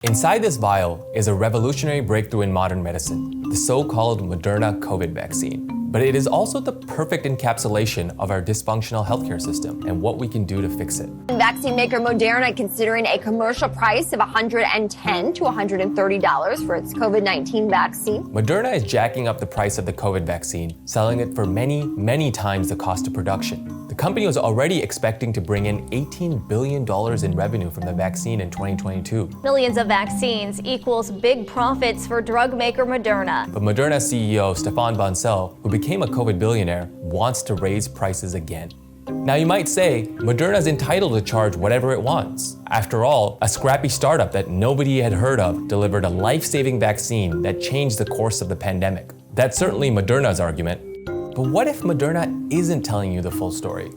Inside this vial is a revolutionary breakthrough in modern medicine, the so-called Moderna COVID vaccine. But it is also the perfect encapsulation of our dysfunctional healthcare system and what we can do to fix it. Vaccine maker Moderna considering a commercial price of $110 to $130 for its COVID-19 vaccine. Moderna is jacking up the price of the COVID vaccine, selling it for many times the cost of production. The company was already expecting to bring in $18 billion in revenue from the vaccine in 2022. Millions of vaccines equals big profits for drug maker Moderna. But Moderna CEO Stéphane Bancel, who became a COVID billionaire, wants to raise prices again. Now you might say, Moderna's entitled to charge whatever it wants. After all, a scrappy startup that nobody had heard of delivered a life-saving vaccine that changed the course of the pandemic. That's certainly Moderna's argument. But what if Moderna isn't telling you the full story?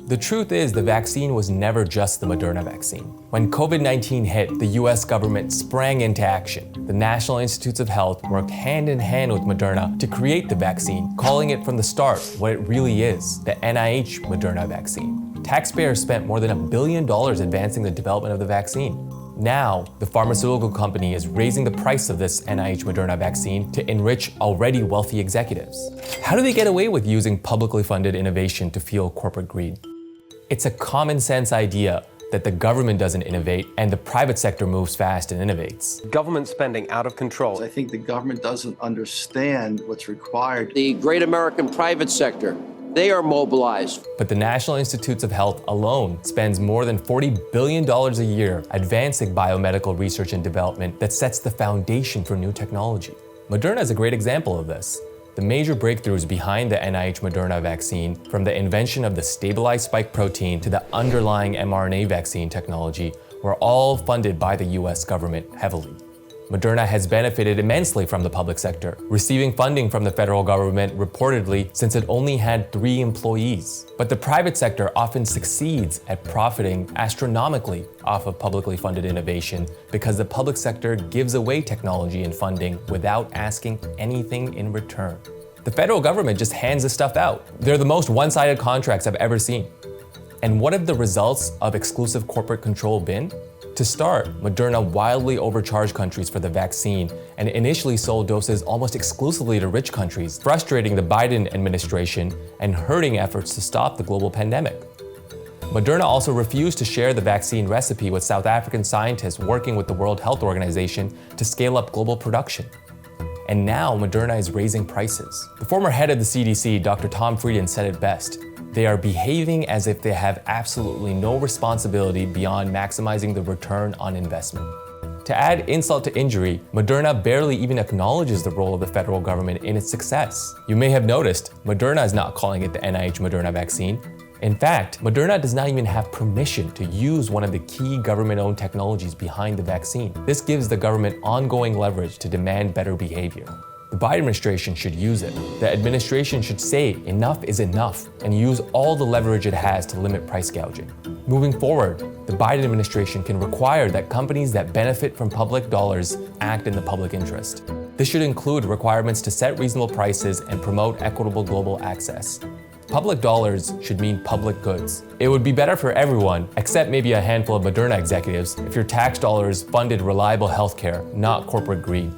The truth is, the vaccine was never just the Moderna vaccine. When COVID-19 hit, the US government sprang into action. The National Institutes of Health worked hand in hand with Moderna to create the vaccine, calling it from the start what it really is, the NIH Moderna vaccine. Taxpayers spent more than $1 billion advancing the development of the vaccine. Now, the pharmaceutical company is raising the price of this NIH Moderna vaccine to enrich already wealthy executives. How do they get away with using publicly funded innovation to fuel corporate greed? It's a common sense idea that the government doesn't innovate and the private sector moves fast and innovates. Government spending out of control. I think the government doesn't understand what's required. The great American private sector, they are mobilized. But the National Institutes of Health alone spends more than $40 billion a year advancing biomedical research and development that sets the foundation for new technology. Moderna is a great example of this. The major breakthroughs behind the NIH Moderna vaccine, from the invention of the stabilized spike protein to the underlying mRNA vaccine technology, were all funded by the US government heavily. Moderna has benefited immensely from the public sector, receiving funding from the federal government reportedly since it only had 3 employees. But the private sector often succeeds at profiting astronomically off of publicly funded innovation because the public sector gives away technology and funding without asking anything in return. The federal government just hands this stuff out. They're the most one-sided contracts I've ever seen. And what have the results of exclusive corporate control been? To start, Moderna wildly overcharged countries for the vaccine and initially sold doses almost exclusively to rich countries, frustrating the Biden administration and hurting efforts to stop the global pandemic. Moderna also refused to share the vaccine recipe with South African scientists working with the World Health Organization to scale up global production. And now Moderna is raising prices. The former head of the CDC, Dr. Tom Frieden, said it best. They are behaving as if they have absolutely no responsibility beyond maximizing the return on investment. To add insult to injury, Moderna barely even acknowledges the role of the federal government in its success. You may have noticed, Moderna is not calling it the NIH Moderna vaccine. In fact, Moderna does not even have permission to use one of the key government-owned technologies behind the vaccine. This gives the government ongoing leverage to demand better behavior. The Biden administration should use it. The administration should say enough is enough and use all the leverage it has to limit price gouging. Moving forward, the Biden administration can require that companies that benefit from public dollars act in the public interest. This should include requirements to set reasonable prices and promote equitable global access. Public dollars should mean public goods. It would be better for everyone, except maybe a handful of Moderna executives, if your tax dollars funded reliable healthcare, not corporate greed.